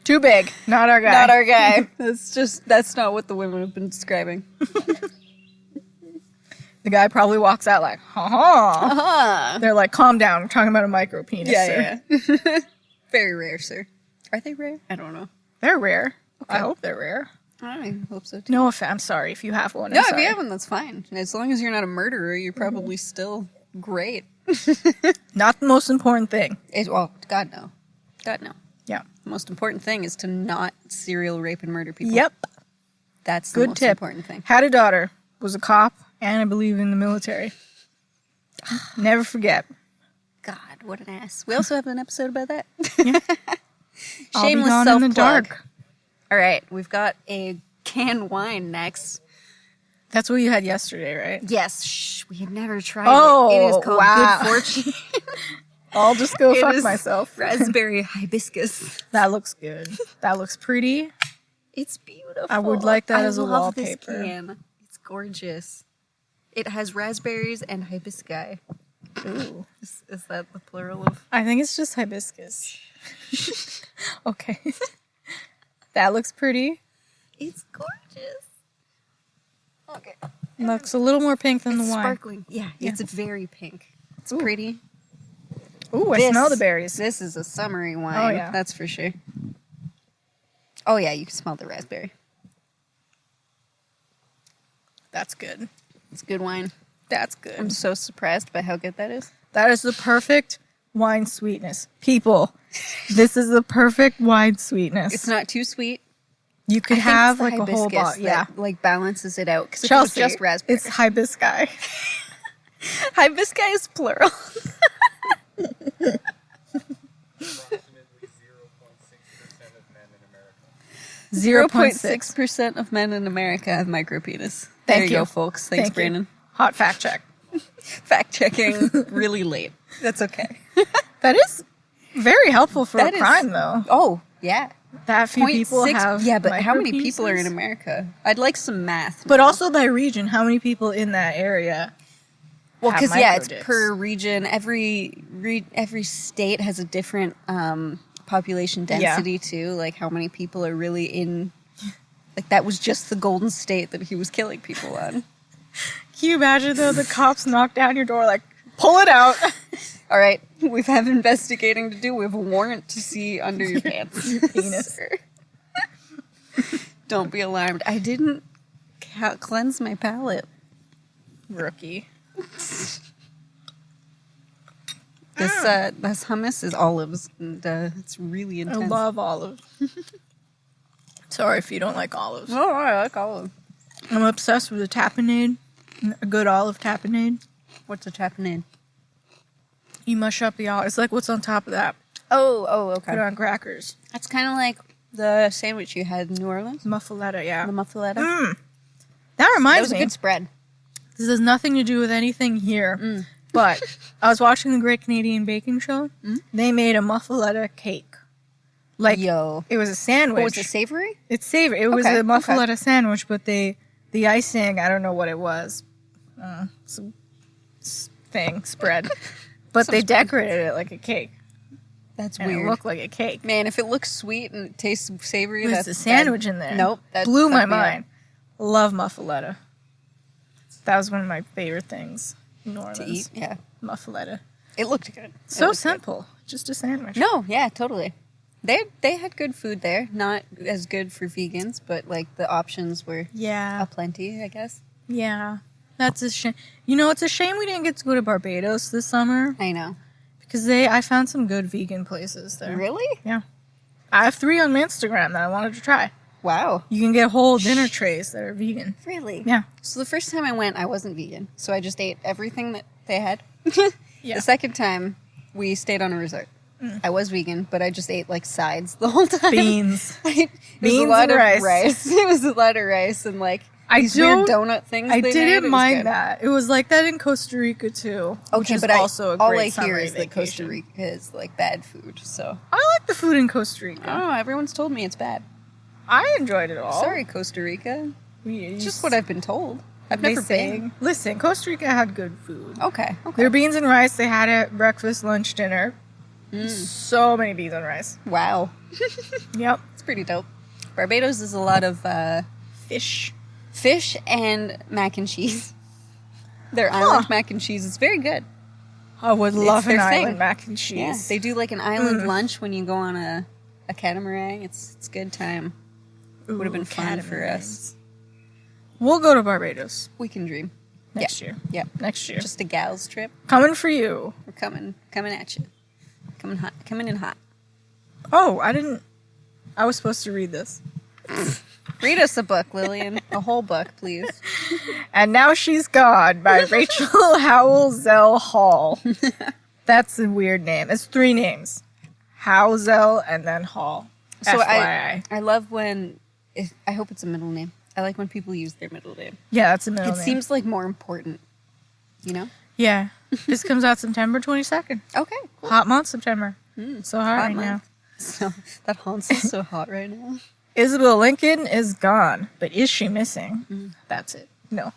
Too big. Not our guy. Not our guy. That's not what the women have been describing. The guy probably walks out like, ha-ha. Uh-huh. They're like, calm down. We're talking about a micro penis. Yeah. Very rare, sir. Are they rare? I don't know. They're rare. Okay. I hope they're rare. I hope so too. No offense. I'm sorry if you have one. No, I'm if sorry. you haven't, that's fine. As long as you're not a murderer, you're probably still great. Not the most important thing. Well, God no. God no. Yeah. The most important thing is to not serial rape and murder people. Yep. That's the Good most tip. important thing. Had a daughter. Was a cop. And I believe in the military. Never forget. God, what an ass. We also have an episode about that. Yeah. I'll be Shameless gone in the self-plug. dark. All right, we've got a canned wine next. That's what you had yesterday, right? Yes, shh, we had never tried Oh, it. It is called wow. Good Fortune. I'll just go It fuck is myself. Raspberry hibiscus. That looks good. That looks pretty. It's beautiful. I would like that I as a love this wallpaper. can. It's gorgeous. It has raspberries and hibiscus. Ooh. Is that the plural of? I think it's just hibiscus. Okay. That looks pretty. It's gorgeous. Okay. Looks a little more pink than It's the wine. sparkling. Yeah, it's very pink. It's pretty. Ooh, I smell the berries. This is a summery wine. Oh, yeah. That's for sure. Oh, yeah, you can smell the raspberry. That's good. It's good wine. That's good. I'm so surprised by how good that is. That is the perfect wine sweetness. People, this is the perfect wine sweetness. It's not too sweet. You could I think have it's the like a whole hibiscus bottle. Yeah. that, like balances it out. Because if Chelsea, it was just raspberry. it's hibiscus. Hibiscus is plural. Approximately 0.6% of men in America. 0.6% of men in America have micropenis. Thank There you you. go, folks. Thanks, Thank you. Brandon. Hot fact check. Fact checking really late. That's okay. That is very helpful for That a is- crime, though. Oh, yeah. That few people 0.6 have. Yeah, but how many people are in micropenises? America? I'd like some math. But now. also by region, how many people in that area? well, have because yeah, it's microdicks? per region. Every state has a different population density too. Like how many people are really in. Like that was just the Golden State that he was killing people on. Can you imagine though? The cops knock down your door, like pull it out. All right, we have investigating to do. We have a warrant to see under your pants. Your penis. Sir. Don't be alarmed. I didn't cleanse my palate. Rookie. This hummus is olives, and it's really I intense. love olives. Sorry if you don't like olives. Oh, I like olive. I'm obsessed with a tapenade. A good olive tapenade. What's a tapenade? You mush up the olive. It's like what's on top of that. Oh, Put it on crackers. That's kind of like the sandwich you had in New Orleans. Muffaletta, yeah. The muffaletta. That That reminds was a me. good spread. This has nothing to do with anything here. But I was watching the Great Canadian Baking Show. They made a muffaletta cake. Like, Yo. it was a sandwich. Oh, was it savory? It's savory. It was Okay, a muffaletta sandwich, but the icing, I don't know what it was. Some spread. But they decorated it like a cake. That's And weird. it looked like a cake. Man, if it looks sweet and it tastes savory, There's that's a sandwich in there. Nope. That Blew my fucked me up. mind. Love muffaletta. That was one of my favorite things in New Orleans. To eat, yeah. Muffaletta. It looked good. So simple. Just a sandwich. No, yeah, totally. They had good food there. Not as good for vegans, but like the options were Yeah. aplenty, I guess. Yeah. That's a shame. You know, it's a shame we didn't get to go to Barbados this summer I know. because I found some good vegan places there. Really? Yeah. I have 3 on my Instagram that I wanted to try. Wow. You can get whole dinner trays that are vegan. Really? Yeah. So the first time I went, I wasn't vegan. So I just ate everything that they had. Yeah. The second time, we stayed on a resort. I was vegan, but I just ate like sides the whole time. Beans. It was Beans a lot and of rice. It was a lot of rice and like these weird donut things. I they didn't made. It was mind good. that. It was like that in Costa Rica too. Which Okay, is but also a all great I hear summer is that Costa vacation. Rica is like bad food. So I like the food in Costa I Rica. don't know. Everyone's told me it's bad. I enjoyed it all. Sorry, Costa Rica. It's just what I've been told. I've they never say. been. Listen, Costa Rica had good food. Okay. Their beans and rice they had at breakfast, lunch, dinner. So many beans and rice. Wow. Yep. It's pretty dope. Barbados is a lot of Fish. fish and mac and cheese. Their island mac and cheese is very good. I would love an their thing. island mac and cheese. Yeah, they do like an island lunch when you go on a catamaran. It's good time. Would have been fun for us. We'll go to Barbados We can dream. next year. Yeah. Next year. Just a gals trip. Coming for you. We're coming at you. Coming in hot. Oh, I was supposed to read this. Read us a book, Lillian. A whole book, please. And Now She's Gone by Rachel Howzell Hall. That's a weird name. It's 3 names. Howzell and then Hall. So FYI. I love when I hope it's a middle name. I like when people use their middle name. Yeah, that's a middle It name. seems like more important. You know? Yeah. This comes out September 22nd. Okay. Cool. Hot month, September. So hot right month. now. So that haunts is so hot right now. Isabel Lincoln is gone, but is she missing? That's it. No.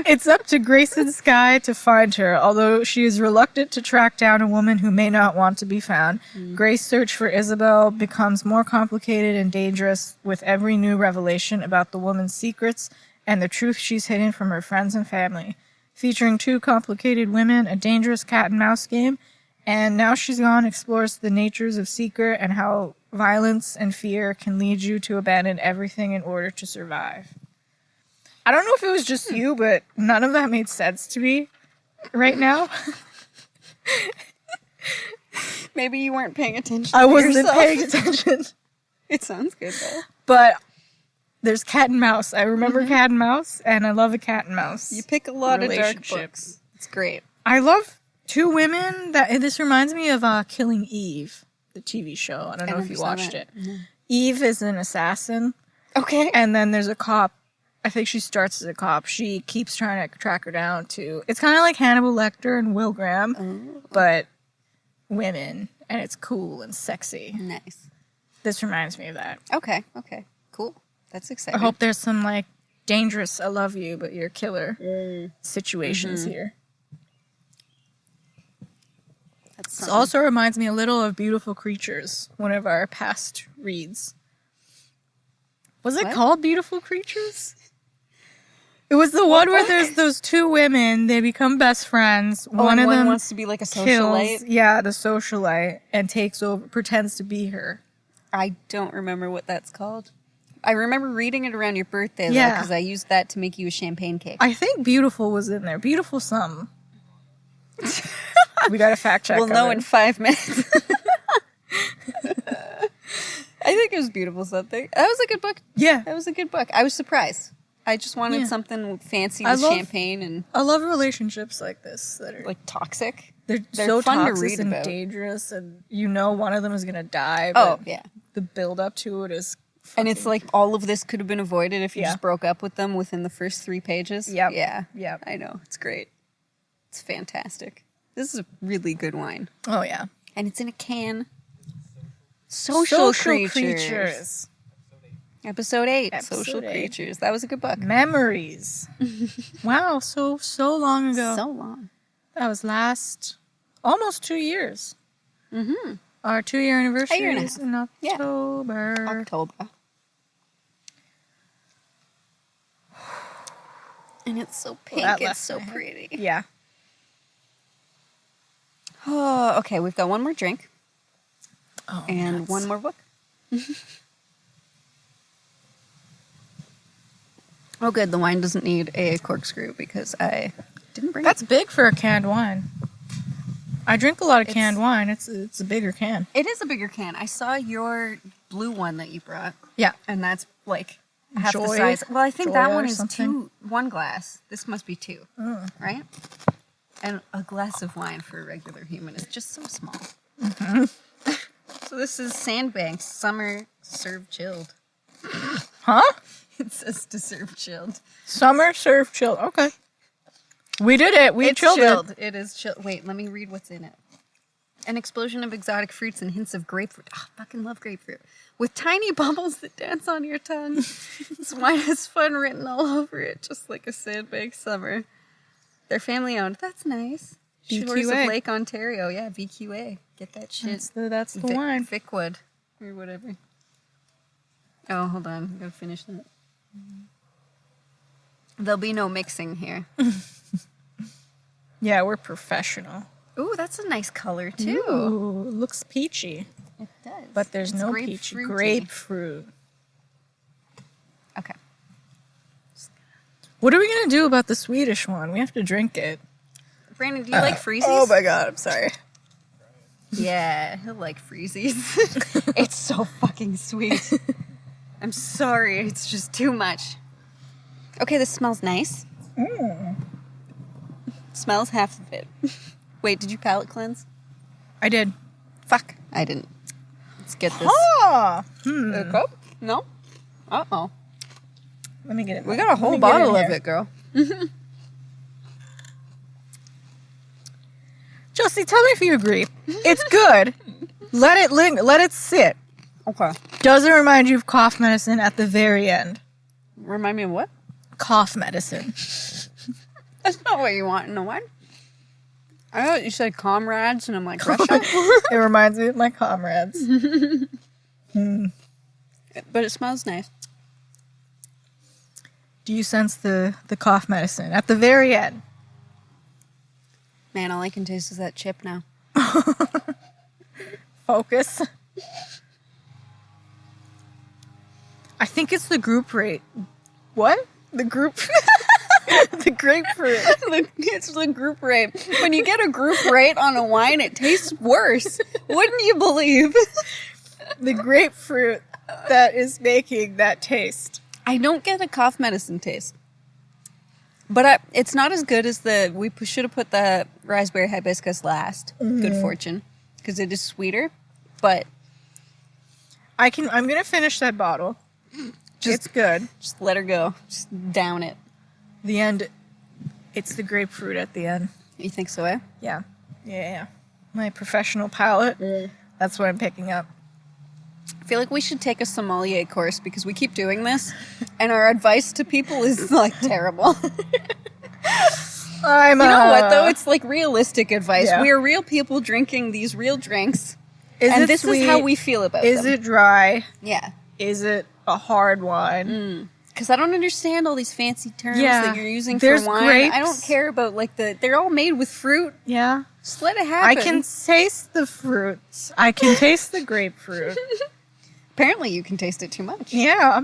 It's up to Grayson Sky to find her, although she is reluctant to track down a woman who may not want to be found. Gray's search for Isabel becomes more complicated and dangerous with every new revelation about the woman's secrets and the truth she's hidden from her friends and family. Featuring 2 complicated women, a dangerous cat and mouse game, and Now She's Gone explores the natures of seeker and how violence and fear can lead you to abandon everything in order to survive. I don't know if it was just you, but none of that made sense to me right now. Maybe you weren't paying attention. I to wasn't yourself. paying attention. It sounds good though. But there's cat and mouse. I remember cat and mouse, and I love a cat and mouse. You pick a lot of dark Relationship. books. It's great. I love 2 women that this reminds me of Killing Eve, the TV show. I don't know if never you saw watched that. it. Eve is an assassin, Okay. and then there's a cop. I think she starts as a cop. She keeps trying to track her down to. It's kind of like Hannibal Lecter and Will Graham, but women, and it's cool and sexy. Nice. This reminds me of that. Okay. Cool. That's I exciting. hope there's some like dangerous "I love you, but you're a killer" situations here. That's This something. also reminds me a little of Beautiful Creatures, one of our past reads. Was it What? called Beautiful Creatures? It was the one where book? there's those 2 women, they become best friends. One and of them wants to be like a kills, socialite. the socialite, and takes over, pretends to be her. I don't remember what that's called. I remember reading it around your birthday, Yeah. because I used that to make you a champagne cake. I think Beautiful was in there. Beautiful something. We got to fact check. We'll know on in it. 5 minutes. I think it was beautiful something. That was a good book. Yeah. That was a good book. I was surprised. I just wanted Yeah. something fancy I with love- champagne and I love relationships like this that are like toxic. they're so fun to toxic read and about. dangerous, and one of them is gonna die. Oh, But yeah. the build up to it is. And it's like all of this could have been avoided if you Yeah. just broke up with them within the first 3 pages. Yep. Yeah. Yep. I know. It's great. It's fantastic. This is a really good wine. Oh yeah. And it's in a can. Social Creatures. Episode 8. Episode Social 8. Creatures. That was a good book. Memories. Wow, so long ago. So long. That was almost 2 years. Mm-hmm. Our 2-year anniversary and a is half. in Yeah. October. October. And it's so pink. that It's left so my head. pretty. Yeah. Oh, okay. We've got one more drink Oh, and nuts. one more book. Oh, good. The wine doesn't need a corkscrew because I didn't bring That's it. big for a canned wine. I drink a lot of It's- canned wine. It's a bigger can. It is a bigger can. I saw your blue one that you brought. Yeah. And that's like half the Joy- size. Well, I think that Joya one or is something. one glass. This must be 2, right? And a glass of wine for a regular human is just so small. Mm-hmm. So this is Sandbanks Summer Serve Chilled. Huh? It says to serve chilled. Summer serve chilled. Okay. We did it. We It's chilled chilled. it. It is chilled. Wait, let me read what's in it. An explosion of exotic fruits and hints of grapefruit. Oh, I fucking love grapefruit. With tiny bubbles that dance on your tongue. This wine has fun written all over it, just like a Sandbank summer. They're family owned. That's nice. Shores of VQA. Lake Ontario. Yeah, VQA. Get that shit. That's the wine. Vickwood. Or whatever. Oh, hold on. I gotta finish that. There'll be no mixing here. Yeah, we're professional. Ooh, that's a nice color, too. Ooh, looks peachy. It does. But there's It's no peachy. grapefruity. Grapefruit. Okay. What are we going to do about the Swedish one? We have to drink it. Brandon, do you like freezies? Oh my god, I'm sorry. Yeah, he'll like freezies. It's so fucking sweet. I'm sorry, it's just too much. Okay, this smells nice. Smells half of it. Wait, did you palate cleanse? I did. Fuck, I didn't. Let's get this. Oh! A cup? No? Uh-oh. Let me get it. We got a whole bottle of it, girl. Josie, tell me if you agree. It's good. Let it linger. Let it sit. Okay. Does it remind you of cough medicine at the very end? Remind me of what? Cough medicine. That's not what you want in a wine. I thought you said comrades, and I'm like, Russia? It reminds me of my comrades. But it smells nice. Do you sense the cough medicine at the very end? Man, all I can taste is that chip now. Focus. I think it's the group rate. What? The group? The grapefruit. It's the group rate. When you get a group rate on a wine, it tastes worse. Wouldn't you believe? The grapefruit that is making that taste. I don't get a cough medicine taste. But it's not as good as we should have put the raspberry hibiscus last. Good fortune. Because it is sweeter. But I'm gonna finish that bottle. It's good. just let her go. Just down it. The end. It's the grapefruit at the end. You think so, eh? Yeah. Yeah. My professional palate. That's what I'm picking up. I feel like we should take a sommelier course because we keep doing this. And our advice to people is like terrible. You know what, though? It's like realistic advice. Yeah. We are real people drinking these real drinks. Is and it this sweet? is how we feel about Is them. it dry? Yeah. Is it a hard wine? Because I don't understand all these fancy terms Yeah. that you're using There's for wine. grapes. I don't care about like they're all made with fruit. Yeah. Just let it happen. I can taste the fruits. I can taste the grapefruit. Apparently you can taste it too much. Yeah.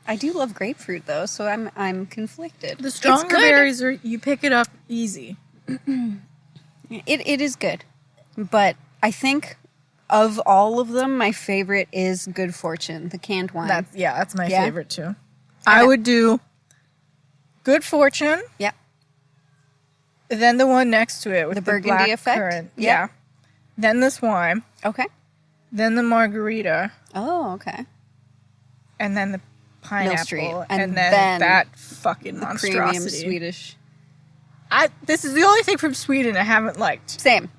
I do love grapefruit though, so I'm conflicted. The It's stronger good. berries you pick it up easy. It is good. But I think of all of them, my favorite is Good Fortune, the canned wine. That's my Yeah? favorite too. I would do Good Fortune, Yep. then the one next to it with The the Burgundy black Effect? currant. Yeah. Yeah. Then this wine, Okay. then the margarita, Oh, okay. and then the pineapple, Street. and And then then that fucking Premium monstrosity. Swedish. This is the only thing from Sweden I haven't liked. Same.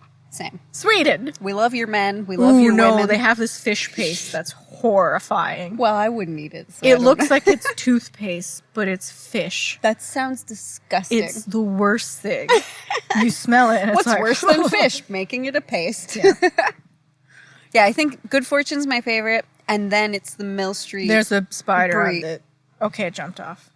Sweden. We love your men. We love Ooh, your no, women. they have this fish paste that's horrifying. Well, I wouldn't eat it. So I It don't looks know. like it's toothpaste, but it's fish. That sounds disgusting. It's the worst thing. You smell it, and it's What's like, worse than fish? Making it a paste. Yeah. Yeah, I think Good Fortune's my favorite, and then it's the Mill Street. There's a spider on Brie. it. Okay, it jumped off.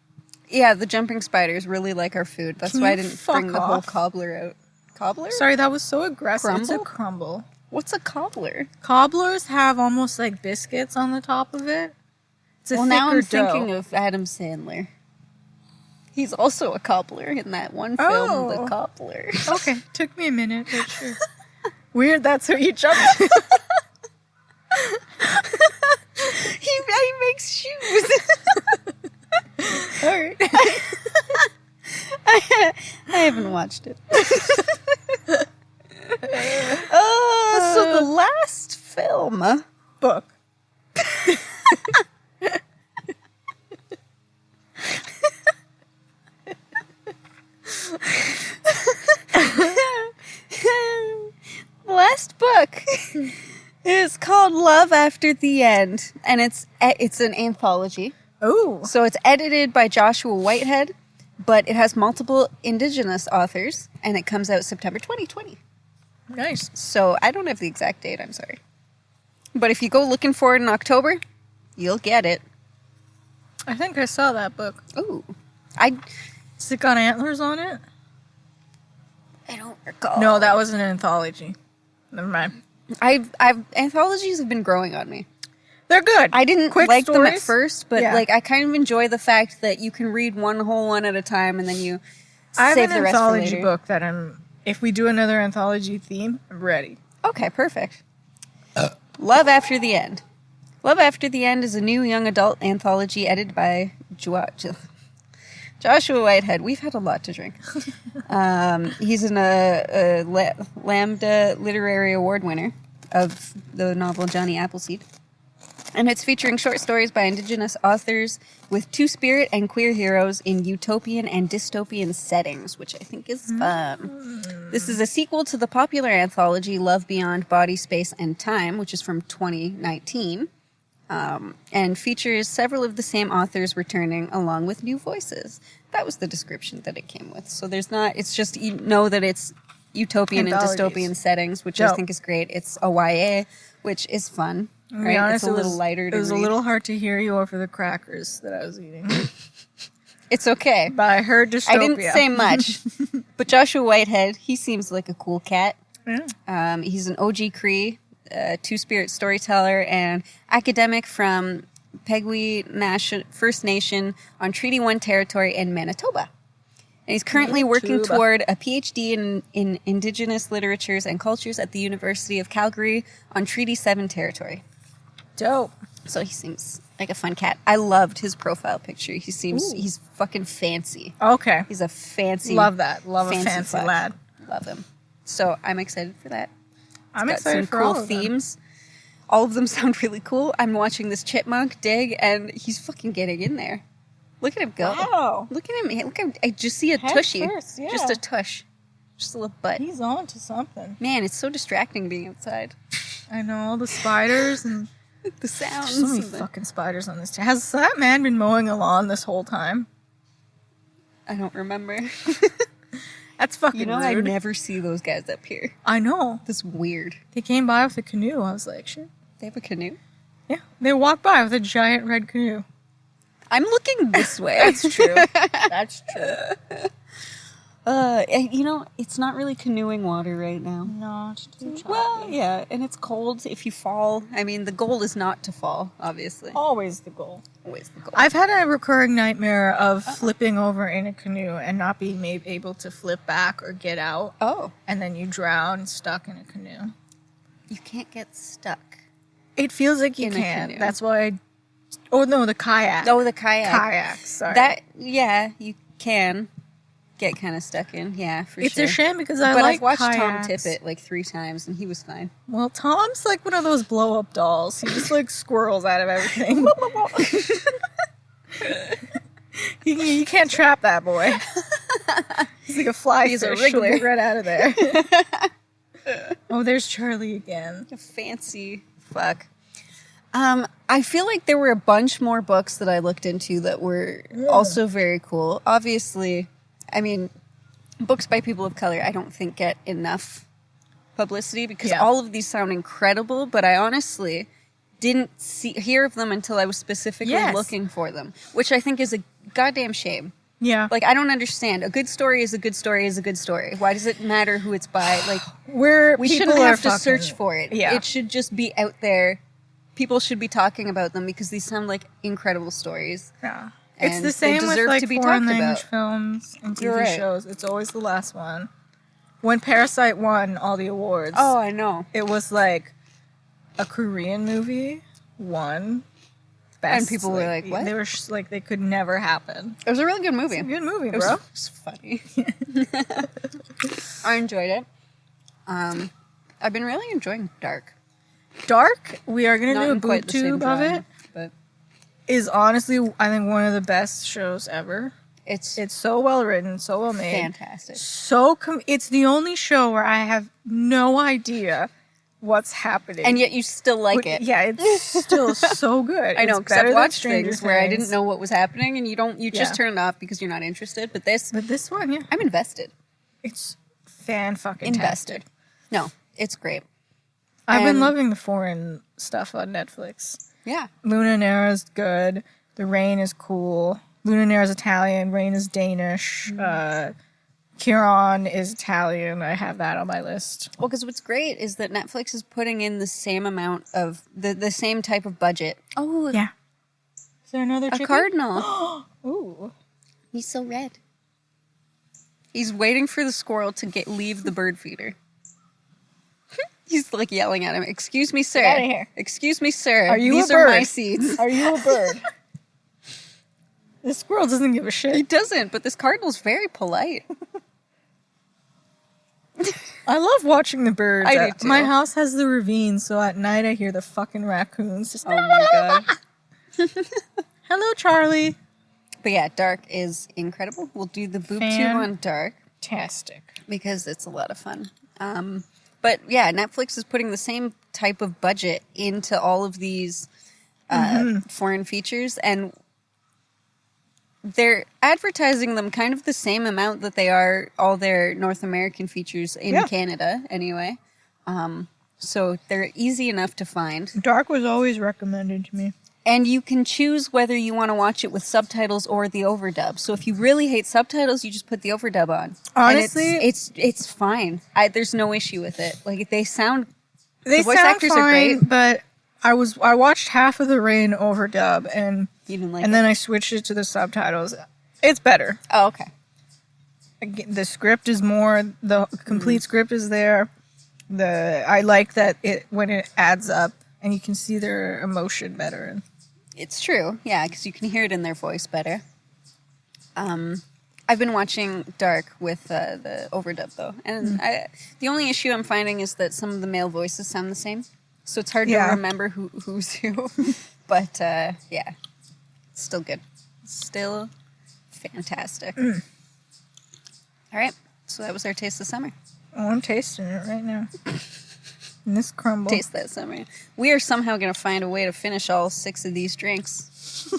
Yeah, the jumping spiders really like our food. That's Can why I you didn't fuck bring the whole off? cobbler out. Cobbler? Sorry, that was so aggressive. It's a Crumble? crumble. What's a cobbler? Cobblers have almost like biscuits on the top of it. It's a Well, now I'm thicker dough. thinking of Adam Sandler. He's also a cobbler in that one film, Oh. The Cobbler. Okay, took me a minute, but sure. Weird, that's who you jumped to. haven't watched it. So the last film. Book. The last book is called Love After the End, and it's an anthology. Oh. So it's edited by Joshua Whitehead, but it has multiple Indigenous authors, and it comes out September 2020. Nice. So I don't have the exact date, I'm sorry. But if you go looking for it in October, you'll get it. I think I saw that book. Ooh. Has it got antlers on it? I don't recall. No, that was an anthology. Never mind. Anthologies have been growing on me. They're good. I didn't Quick like them at stories? first, but Yeah. like I kind of enjoy the fact that you can read one whole one at a time and then you I save have the an rest for anthology later. book that if we do another anthology theme, I'm ready. Okay, perfect. Love After the End. Love After the End is a new young adult anthology edited by Joshua Whitehead. We've had a lot to drink. He's a Lambda Literary Award winner of the novel Johnny Appleseed. And it's featuring short stories by Indigenous authors with two-spirit and queer heroes in utopian and dystopian settings, which I think is fun. This is a sequel to the popular anthology Love Beyond Body, Space, and Time, which is from 2019, and features several of the same authors returning along with new voices. That was the description that it came with. So there's not, it's just, you know that it's utopian and Anthologies. dystopian settings, which Dope. I think is great. It's a YA, which is fun. To be Right? honest, It's a little lighter to It was read. a little hard to hear you over the crackers that I was eating. It's okay. But I heard dystopia. I didn't say much. But Joshua Whitehead, he seems like a cool cat. Yeah. He's an OG Cree, two-spirit storyteller, and academic from Pegui First Nation on Treaty 1 territory in Manitoba. And he's currently working Manitoba. toward a PhD in Indigenous literatures and cultures at the University of Calgary on Treaty 7 territory. Dope. So he seems like a fun cat. I loved his profile picture. He's fucking fancy. Okay. He's a fancy. Love that. Love a fancy fuck. lad. Love him. So I'm excited for that. I'm Got excited some for cool all of them. themes. All of them sound really cool. I'm watching this chipmunk dig, and he's fucking getting in there. Look at him go. Wow. Look at him. Look at him. I just see a Head tushy. first, yeah. Just a tush. Just a little butt. He's on to something. Man, it's so distracting being outside. I know, all the spiders and The sounds. so many and the- fucking spiders on this town. Has that man been mowing a lawn this whole time? I don't remember. That's fucking You know, I rude. never see those guys up here. I know. That's weird. They came by with a canoe. I was like, shit. They have a canoe. Yeah. They walked by with a giant red canoe. I'm looking this way. That's true. That's true. You know, it's not really canoeing water right now. No, it's too choppy. Well, yeah, and it's cold. If you fall, I mean, the goal is not to fall, obviously. Always the goal. Always the goal. I've had a recurring nightmare of flipping over in a canoe and not being able to flip back or get out. Oh, And then you drown stuck in a canoe. you can't get stuck. It feels like you In a can. canoe. That's why Oh, no, the kayak. Oh, the kayak. Kayak, sorry. That, yeah, you can get kind of stuck in. Yeah, for It's sure. a shame because I But like I've watched Tom kayaks. tip it like 3 times, and he was fine. Well, Tom's like one of those blow-up dolls. He just like squirrels out of everything. You can't trap that boy. He's like a fly He's a fish. He'll wriggler. get right out of there. Oh, there's Charlie again. A fancy fuck. I feel like there were a bunch more books that I looked into that were also very cool. Obviously, I mean, books by people of color I don't think get enough publicity because Yeah. all of these sound incredible, but I honestly didn't hear of them until I was specifically Yes. looking for them, which I think is a goddamn shame. Yeah. Like, I don't understand. A good story is a good story is a good story. Why does it matter who it's by? Like, we shouldn't have to search for it. Yeah. It should just be out there. People should be talking about them because these sound like incredible stories. Yeah. And It's the they same with deserve like to be foreign talked language about. films and TV You're right. shows. It's always the last one. When Parasite won all the awards, Oh, I know. it was like a Korean movie won, best. And people were like, what? They were just like, they could never happen. It was a really good movie. It's a good movie, It bro. was funny. I enjoyed it. I've been really enjoying Dark. Dark, we are going to Not do a in quite boob the same tube of genre, it, but is honestly, I think, one of the best shows ever. it's It's so well written, so well made. fantastic. It's the only show where I have no idea what's happening. And yet you still like it. Yeah, it's still so good. I know, It's because better I've than watched Stranger things where I Things. didn't know what was happening, and you just Yeah. turn it off because you're not interested. But this, But this one, yeah, I'm invested. it's fan-fucking-tastic. Invested. No, it's great. I've been And- loving the foreign stuff on Netflix. Yeah. Luna Nera's good. The Rain is cool. Luna Nera's Italian. Rain is Danish. Kieran is Italian. I have that on my list. Well, because what's great is that Netflix is putting in the same amount of the same type of budget. Oh, Yeah. Is there another a chicken? cardinal. Ooh. He's so red. He's waiting for the squirrel to leave the bird feeder. He's like yelling at him. Excuse me, sir. Get outta here. Excuse me, sir. Are you These a are bird? my seeds. Are you a bird? This squirrel doesn't give a He shit. doesn't, but this cardinal's very polite. I love watching the birds. I do too. My house has the ravine, so at night I hear the fucking raccoons. Just, Oh my god. hello, Charlie. But yeah, Dark is incredible. We'll do the boob tube on Dark Fantastic. because it's a lot of fun. But yeah, Netflix is putting the same type of budget into all of these foreign features, and they're advertising them kind of the same amount that they are all their North American features in Yeah. Canada anyway. So they're easy enough to find. Dark was always recommended to me. And you can choose whether you want to watch it with subtitles or the overdub. So if you really hate subtitles, you just put the overdub on. Honestly- and it's fine. There's no issue with it. Like the They voice sound actors fine, are great. but I watched half of The Rain overdub, and You didn't like then I switched it to the subtitles. It's better. Oh, okay. The script is more, the complete script is there. I like that when it adds up and you can see their emotion better. It's true. Yeah, because you can hear it in their voice better. I've been watching Dark with the overdub though, and the only issue I'm finding is that some of the male voices sound the same, so it's hard to Yeah. remember who's who. But yeah, it's still good. Still fantastic. All right, so that was our taste of summer. Oh, I'm tasting it right now. And this crumble. Taste that summer. We are somehow going to find a way to finish all 6 of these drinks.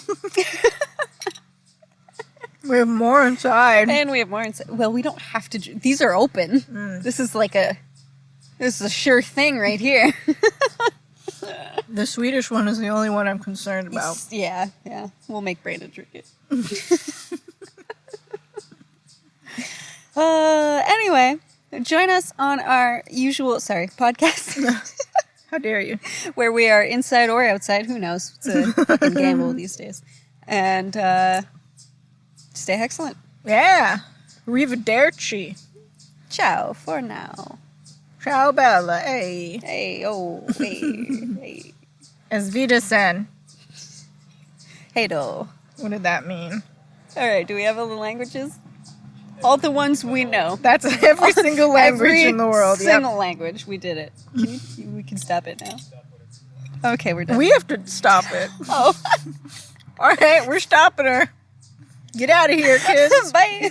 We have more inside. And we have more inside. Well, we don't have to. These are open. This is a sure thing right here. The Swedish one is the only one I'm concerned about. Yeah. We'll make Brandon drink it. Anyway, join us on our usual, podcast, How dare you? where we are inside or outside. Who knows? It's a fucking gamble these days. And stay excellent. Yeah. Arrivederci. Ciao for now. Ciao, Bella. Hey. Hey, oh, hey. Es Wiedersehen. Hey, do. What did that mean? All right, do we have all the languages? All the ones we know. That's every single language in the world. Yep. Single language. We did it. We can stop it now. Okay, we're done. We have to stop it. Oh, All right, we're stopping her. Get out of here, kids. bye.